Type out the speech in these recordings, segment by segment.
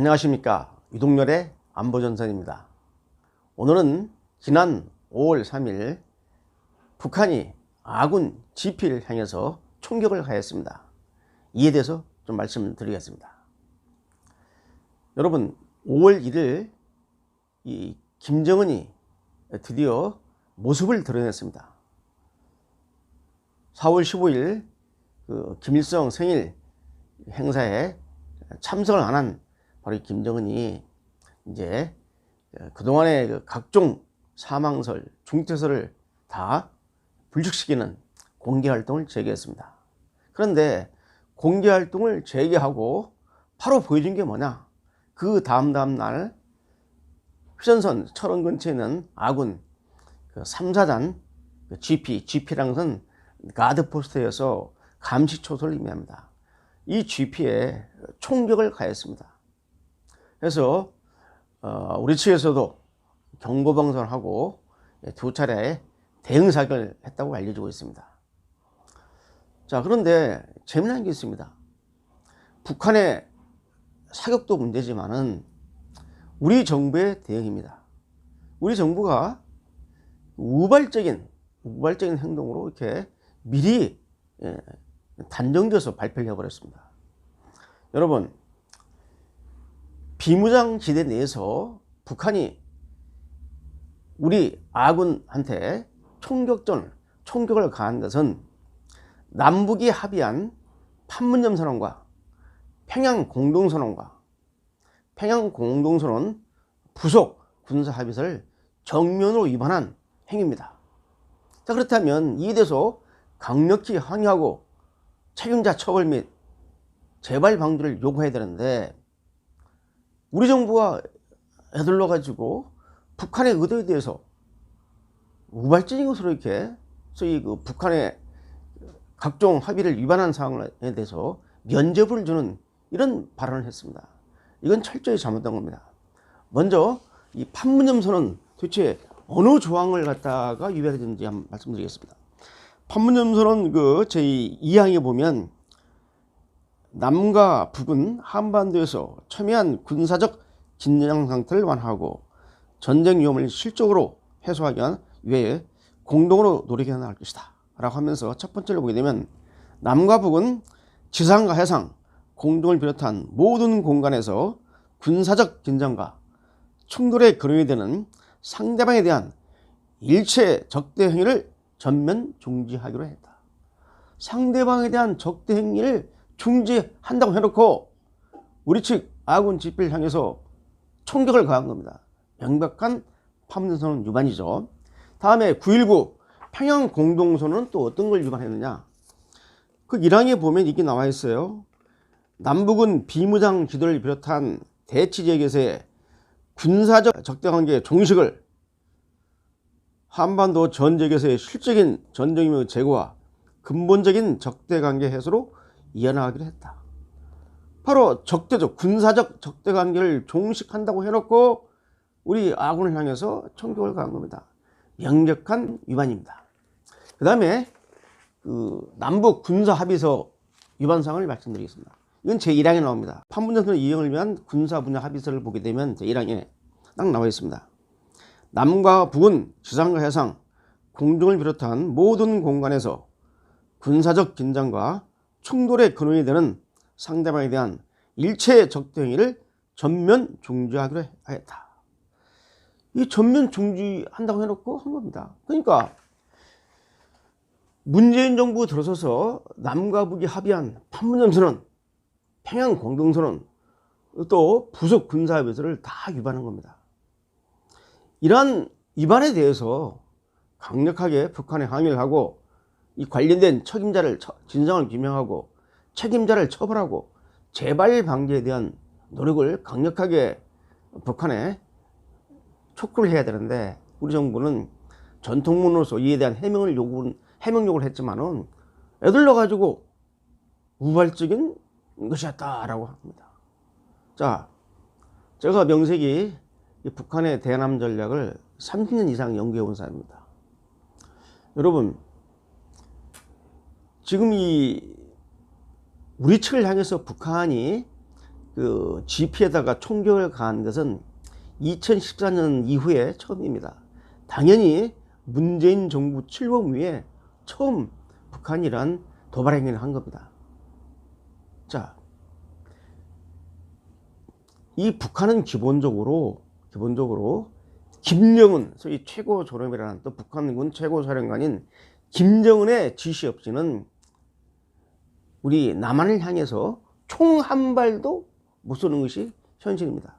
안녕하십니까. 유동열의 안보전선입니다. 오늘은 지난 5월 3일 북한이 아군 지피를 향해서 총격을 가했습니다. 이에 대해서 좀 말씀을 드리겠습니다. 여러분, 5월 1일 이 김정은이 드디어 모습을 드러냈습니다. 4월 15일 그 김일성 생일 행사에 참석을 안 한 바로 이 김정은이 이제 그동안의 그 각종 사망설, 중퇴설을 다 불식시키는 공개활동을 재개했습니다. 그런데 공개활동을 재개하고 바로 보여준 게 뭐냐? 그 다음 날 휴전선 철원 근처에 있는 아군 그 3, 4단 GP라는 것은 가드포스트에서 감시초소를 의미합니다. 이 GP에 총격을 가했습니다. 그래서 우리 측에서도 경고방송을 하고 2차례 대응사격을 했다고 알려지고 있습니다. 자, 그런데 재미난 게 있습니다. 북한의 사격도 문제지만은 우리 정부의 대응입니다. 우리 정부가 우발적인 행동으로 이렇게 미리 단정지어서 발표를 해버렸습니다. 여러분, 비무장지대 내에서 북한이 우리 아군한테 총격을 가한 것은 남북이 합의한 판문점 선언과 평양 공동선언 부속 군사합의서를 정면으로 위반한 행위입니다. 자, 그렇다면 이에 대해서 강력히 항의하고 책임자 처벌 및 재발 방지를 요구해야 되는데 우리 정부가 애들러 가지고 북한의 의도에 대해서 우발적인 것으로 이렇게 소위 그 북한의 각종 합의를 위반한 사항에 대해서 면죄부를 주는 이런 발언을 했습니다. 이건 철저히 잘못된 겁니다. 먼저 이 판문점 선언은 도대체 어느 조항을 갖다가 위반했는지 한번 말씀드리겠습니다. 판문점 선언 그 제2항에 보면 남과 북은 한반도에서 첨예한 군사적 긴장 상태를 완화하고 전쟁 위험을 실적으로 해소하기 위해 공동으로 노력해 나갈 것이다 라고 하면서 첫 번째로 보게 되면 남과 북은 지상과 해상, 공동을 비롯한 모든 공간에서 군사적 긴장과 충돌의 근원이 되는 상대방에 대한 일체 적대 행위를 전면 중지하기로 했다. 상대방에 대한 적대 행위를 중지한다고 해놓고 우리 측 아군 지피를 향해서 총격을 가한 겁니다. 명백한 판문점 위반이죠. 다음에 9.19 평양 공동선언은 또 어떤 걸 위반했느냐? 그 1항에 보면 이게 나와 있어요. 남북은 비무장 지도를 비롯한 대치 지역에서의 군사적 적대관계 종식을 한반도 전 지역에서의 실적인 전쟁 위험 제거와 근본적인 적대관계 해소로 이어나가기로 했다. 바로 군사적 적대관계를 종식한다고 해놓고 우리 아군을 향해서 총격을 가한 겁니다. 명백한 위반입니다. 그 다음에 그 남북 군사합의서 위반사항을 말씀드리겠습니다. 이건 제1항에 나옵니다. 판문점 선언 이행을 위한 군사 분야 합의서를 보게 되면 제1항에 딱 나와 있습니다. 남과 북은 지상과 해상, 공중을 비롯한 모든 공간에서 군사적 긴장과 충돌의 근원이 되는 상대방에 대한 일체 적대 행위를 전면 중지하기로 하였다. 이 전면 중지한다고 해놓고 한 겁니다. 그러니까 문재인 정부 들어서서 남과 북이 합의한 판문점 선언, 평양 공동선언, 또 부속 군사합의서를 다 위반한 겁니다. 이러한 위반에 대해서 강력하게 북한에 항의를 하고 이 관련된 책임자를 진상을 규명하고 책임자를 처벌하고 재발 방지에 대한 노력을 강력하게 북한에 촉구를 해야 되는데 우리 정부는 전통문으로서 이에 대한 해명 요구를 했지만은 애들러 가지고 우발적인 것이었다라고 합니다. 자, 제가 명색이 북한의 대남 전략을 30년 이상 연구해 온 사람입니다. 여러분, 지금 우리 측을 향해서 북한이 그 GP에다가 총격을 가한 것은 2014년 이후에 처음입니다. 당연히 문재인 정부 출범 후에 처음 북한이 이러한 도발 행위를 한 겁니다. 자, 이 북한은 기본적으로 김정은, 소위 최고 존엄이라는 또 북한군 최고사령관인 김정은의 지시 없이는 우리 남한을 향해서 총 한 발도 못 쏘는 것이 현실입니다.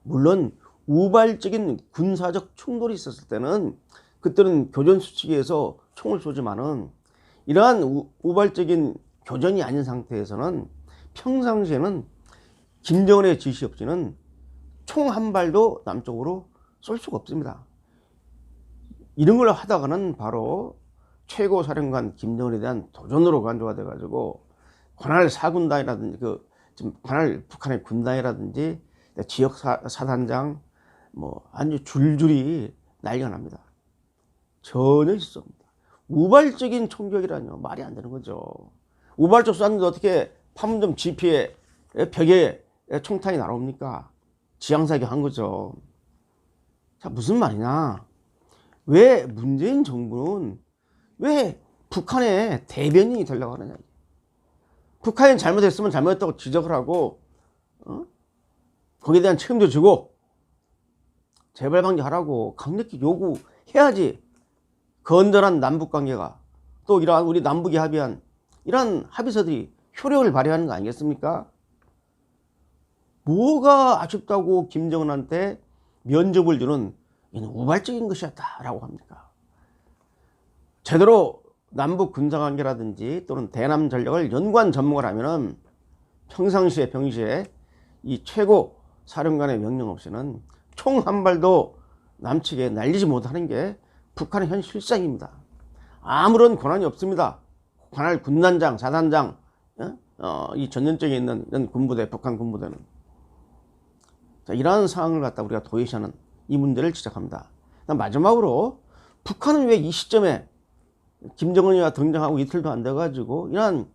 물론 우발적인 군사적 충돌이 있었을 때는 그때는 교전 수칙에서 총을 쏘지만은 이러한 우발적인 교전이 아닌 상태에서는 평상시에는 김정은의 지시 없이는 총 한 발도 남쪽으로 쏠 수가 없습니다. 이런 걸 하다가는 바로 최고사령관 김정은에 대한 도전으로 간주가 돼가지고 관할 사군단이라든지 지금 관할 북한의 군단이라든지 지역 사단장 아주 줄줄이 난리가 납니다. 전혀 있을 수 없습니다. 우발적인 총격이라뇨. 말이 안 되는 거죠. 우발적 쐈는데 어떻게 판문점 GP에 벽에 총탄이 날아옵니까? 지향사격 한 거죠. 자, 무슨 말이냐. 왜 문재인 정부는 왜 북한의 대변인이 되려고 하느냐. 북한이 잘못했으면 잘못했다고 지적을 하고 거기에 대한 책임도 지고 재발 방지하라고 강력히 요구해야지 건전한 남북관계가 또 이러한 우리 남북이 합의한 이러한 합의서들이 효력을 발휘하는 거 아니겠습니까? 뭐가 아쉽다고 김정은한테 면접을 주는 이는 우발적인 것이었다라고 합니까? 제대로 남북 군사관계라든지 또는 대남 전략을 연구한 전문가를 하면은 평상시에 이 최고 사령관의 명령 없이는 총 한 발도 남측에 날리지 못하는 게 북한의 현 실상입니다. 아무런 권한이 없습니다. 관할 군단장, 사단장, 이 전전적에 있는 이런 군부대, 북한 군부대는. 자, 이러한 상황을 갖다 우리가 도외시하는 이 문제를 지적합니다. 마지막으로 북한은 왜 이 시점에 김정은이가 등장하고 이틀도 안 돼가지고 이러한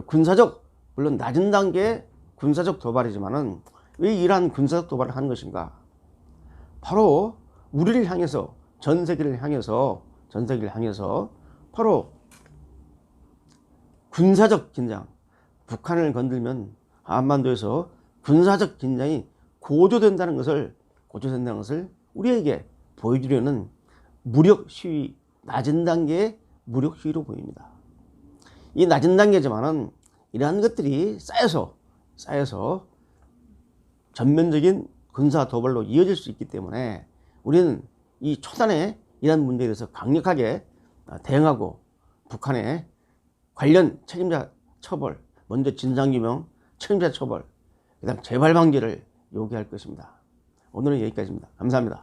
군사적, 물론 낮은 단계의 군사적 도발이지만은 왜 이러한 군사적 도발을 하는 것인가? 바로 우리를 향해서 전 세계를 향해서 바로 군사적 긴장, 북한을 건들면 한반도에서 군사적 긴장이 고조된다는 것을 우리에게 보여주려는 무력 시위, 낮은 단계의 무력 시위로 보입니다. 이 낮은 단계지만은 이러한 것들이 쌓여서 전면적인 군사 도발로 이어질 수 있기 때문에 우리는 이 초단에 이러한 문제에 대해서 강력하게 대응하고 북한의 관련 책임자 처벌, 먼저 진상규명, 책임자 처벌, 그 다음 재발 방지를 요구할 것입니다. 오늘은 여기까지입니다. 감사합니다.